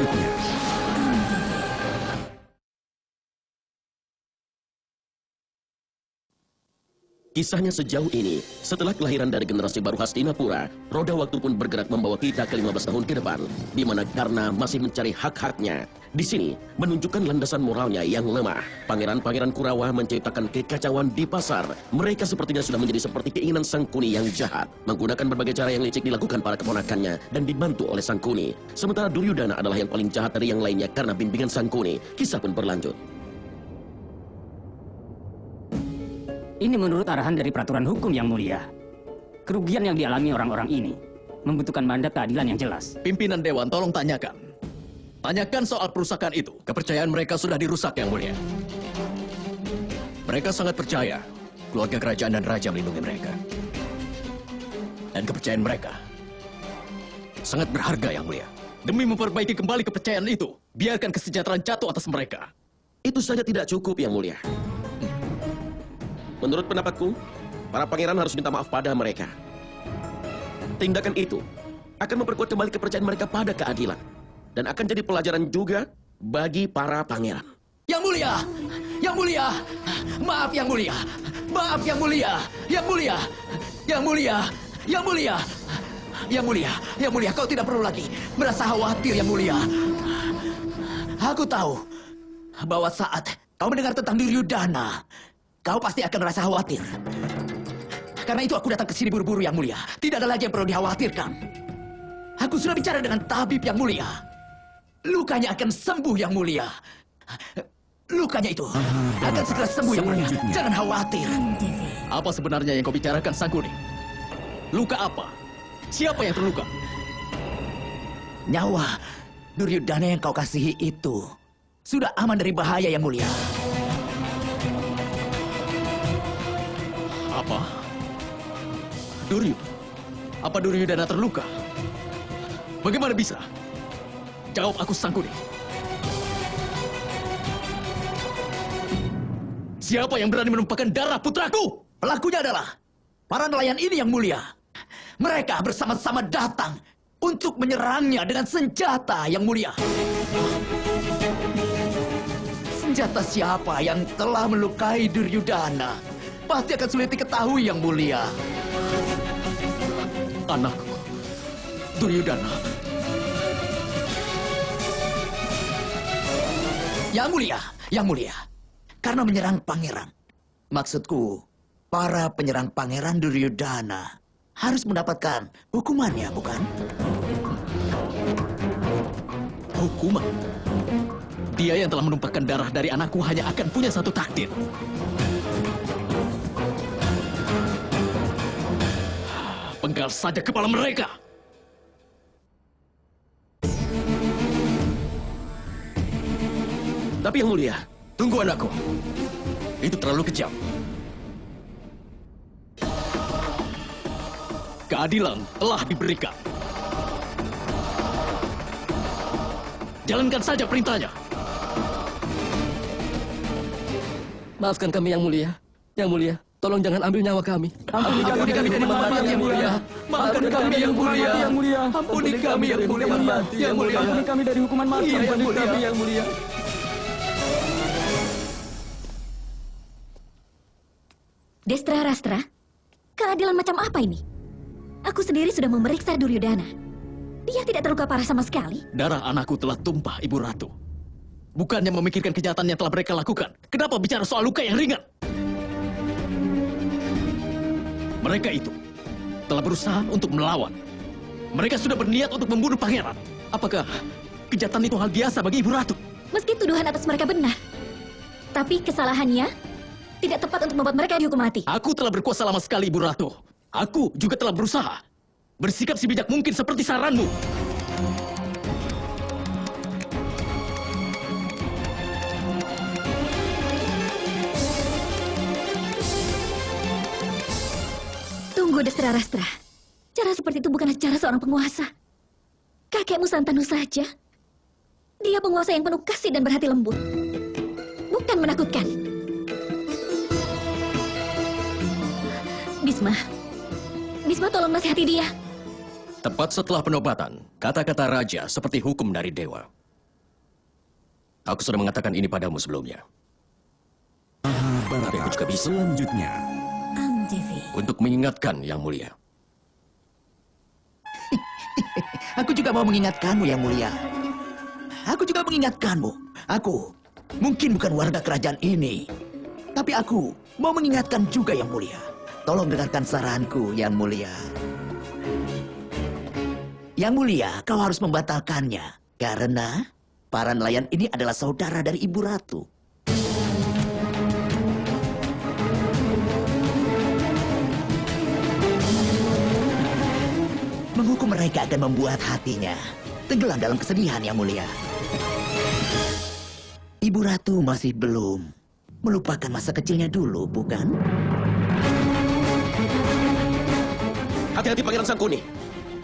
selanjutnya. Kisahnya sejauh ini, setelah kelahiran dari generasi baru Hastinapura, roda waktu pun bergerak membawa kita ke 15 tahun ke depan, di mana Karna masih mencari hak-haknya. Di sini, menunjukkan landasan moralnya yang lemah. Pangeran-pangeran Kurawa menciptakan kekacauan di pasar. Mereka sepertinya sudah menjadi seperti keinginan Sang Kuni yang jahat, menggunakan berbagai cara yang licik dilakukan para keponakannya dan dibantu oleh Sang Kuni. Sementara Duryudana adalah yang paling jahat dari yang lainnya karena bimbingan Sang Kuni. Kisah pun berlanjut. Ini menurut arahan dari peraturan hukum yang mulia. Kerugian yang dialami orang-orang ini membutuhkan mandat keadilan yang jelas. Pimpinan Dewan, tolong tanyakan. Tanyakan soal perusakan itu. Kepercayaan mereka sudah dirusak, Yang Mulia. Mereka sangat percaya keluarga kerajaan dan raja melindungi mereka. Dan kepercayaan mereka sangat berharga, Yang Mulia. Demi memperbaiki kembali kepercayaan itu, biarkan kesejahteraan jatuh atas mereka. Itu saja tidak cukup, Yang Mulia. Menurut pendapatku, para pangeran harus minta maaf pada mereka. Tindakan itu akan memperkuat kembali kepercayaan mereka pada keadilan. Dan akan jadi pelajaran juga bagi para pangeran. Yang Mulia! Yang Mulia! Maaf, Yang Mulia! Maaf, Yang Mulia! Yang Mulia! Yang Mulia! Yang Mulia! Yang Mulia! Yang Mulia, kau tidak perlu lagi merasa khawatir, Yang Mulia. Aku tahu bahwa saat kau mendengar tentang Duryudana, kau pasti akan merasa khawatir. Karena itu aku datang ke sini buru-buru, Yang Mulia. Tidak ada lagi yang perlu dikhawatirkan. Aku sudah bicara dengan tabib, Yang Mulia. Lukanya akan sembuh, Yang Mulia. Lukanya itu akan segera sembuh, Yang Mulia. Jangan khawatir. Apa sebenarnya yang kau bicarakan, Sang Kuni? Luka apa? Siapa yang terluka? Nyawa Duryudana yang kau kasihi itu sudah aman dari bahaya, Yang Mulia. Apa? Apa Duryudana terluka? Bagaimana bisa? Jawab aku, Sang Kuni. Siapa yang berani menumpahkan darah putraku? Pelakunya adalah para nelayan ini, Yang Mulia. Mereka bersama-sama datang untuk menyerangnya dengan senjata, Yang Mulia. Senjata siapa yang telah melukai Duryudana? Pasti akan sulit diketahui, Yang Mulia. Anakku, Duryudana. Yang Mulia, Yang Mulia. Karena menyerang pangeran. Maksudku, para penyerang pangeran Duryudana harus mendapatkan hukumannya, bukan? Hukuman? Dia yang telah menumpahkan darah dari anakku hanya akan punya satu takdir. Penggal saja kepala mereka. Tapi Yang Mulia, Tunggu, anakku. Itu terlalu kejam. Keadilan telah diberikan. Jalankan saja perintahnya. Maafkan kami, Yang Mulia. Yang Mulia, tolong jangan ambil nyawa kami. Ampuni kami dari mematian, Yang Mulia. Maafkan kami, Yang Mulia. Ampuni kami, Yang Mulia. Yang Mulia. Ampuni kami dari hukuman mati. Iya, Yang Mulia. Yang Mulia. Destra Rastra, keadilan macam apa ini? Aku sendiri sudah memeriksa Duryudana. Dia tidak terluka parah sama sekali. Darah anakku telah tumpah, Ibu Ratu. Bukannya memikirkan kejahatan yang telah mereka lakukan. Kenapa bicara soal luka yang ringan? Mereka itu telah berusaha untuk melawan. Mereka sudah berniat untuk membunuh pangeran. Apakah kejahatan itu hal biasa bagi Ibu Ratu? Meski tuduhan atas mereka benar, tapi kesalahannya tidak tepat untuk membuat mereka dihukum mati. Aku telah berkuasa lama sekali, Ibu Ratu. Aku juga telah berusaha bersikap sebijak mungkin seperti saranmu. Tunggu, Destra Rastra. Cara seperti itu bukanlah cara seorang penguasa. Kakekmu Santanu saja. Dia penguasa yang penuh kasih dan berhati lembut. Bukan menakutkan. Bisma, tolong nasihati dia. Tepat setelah penobatan, kata-kata raja seperti hukum dari dewa. Aku sudah mengatakan ini padamu sebelumnya. Tapi aku juga bisa Selanjutnya, untuk mengingatkan Yang Mulia. Aku juga mau mengingatkanmu, Yang Mulia. Aku juga mengingatkanmu. Aku mungkin bukan warga kerajaan ini. Tapi aku mau mengingatkan juga, Yang Mulia. Tolong dengarkan saranku, Yang Mulia. Yang Mulia, kau harus membatalkannya. Karena para nelayan ini adalah saudara dari Ibu Ratu. Menghukum mereka akan membuat hatinya tenggelam dalam kesedihan, Yang Mulia. Ibu Ratu masih belum melupakan masa kecilnya dulu, bukan? Hati-hati Pangeran Sangkuni.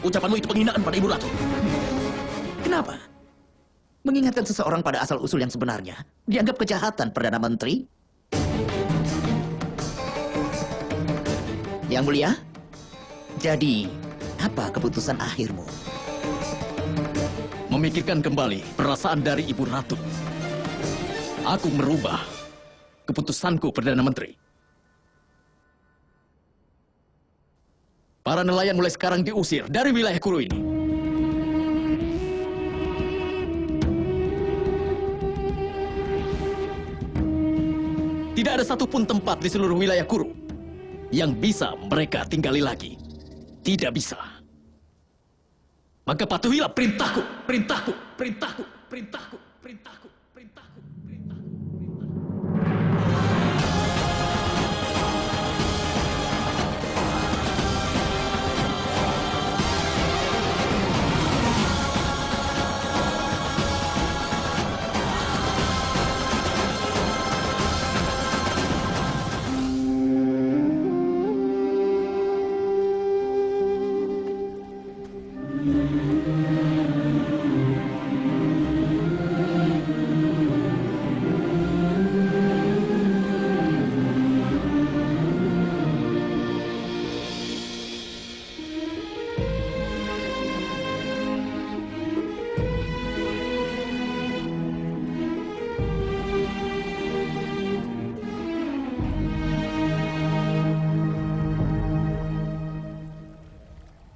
Ucapanmu itu penghinaan pada Ibu Ratu. Kenapa? Mengingatkan seseorang pada asal-usul yang sebenarnya dianggap kejahatan, Perdana Menteri? Yang Mulia, jadi apa keputusan akhirmu? memikirkan kembali perasaan dari Ibu Ratu. Aku merubah keputusanku, Perdana Menteri. Para nelayan mulai sekarang diusir dari wilayah Kuru ini. Tidak ada satupun tempat di seluruh wilayah Kuru yang bisa mereka tinggali lagi. Tidak bisa. Maka patuhilah perintahku, perintahku, perintahku, perintahku, perintahku, perintahku, perintahku.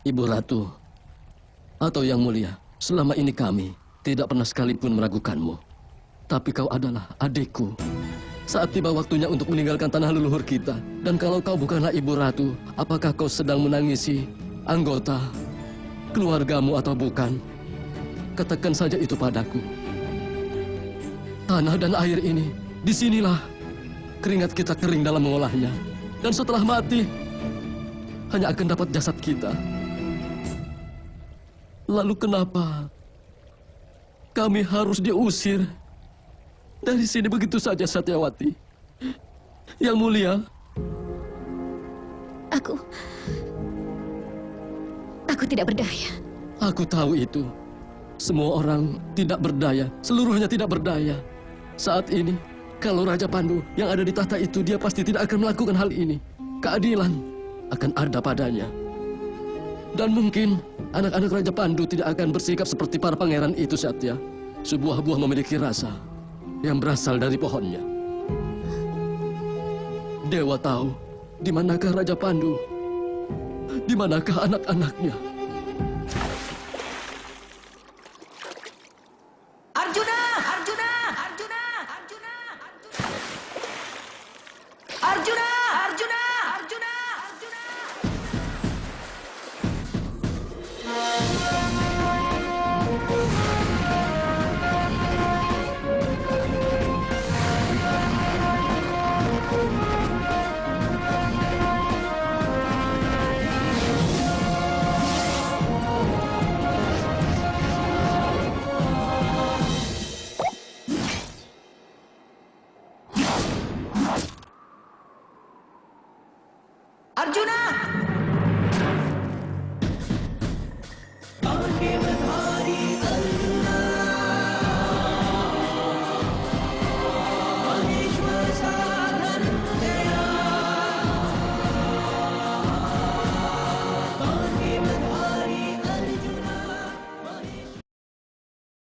Ibu Ratu, atau Yang Mulia, selama ini kami tidak pernah sekalipun meragukanmu. Tapi kau adalah adikku. Saat tiba waktunya untuk meninggalkan tanah leluhur kita, dan kalau kau bukanlah Ibu Ratu, apakah kau sedang menangisi anggota keluargamu atau bukan? Katakan saja itu padaku. Tanah dan air ini, disinilah keringat kita kering dalam mengolahnya. Dan setelah mati, hanya akan dapat jasad kita. Lalu kenapa kami harus diusir dari sini begitu saja, Satyawati? Yang Mulia, Aku tidak berdaya. aku tahu itu. Semua orang tidak berdaya, seluruhnya tidak berdaya. Saat ini, kalau Raja Pandu yang ada di tahta itu, dia pasti tidak akan melakukan hal ini. Keadilan akan ada padanya. Dan mungkin anak-anak Raja Pandu tidak akan bersikap seperti para pangeran itu, Satya. Sebuah buah memiliki rasa yang berasal dari pohonnya. Dewa tahu di manakah Raja Pandu, di manakah anak-anaknya.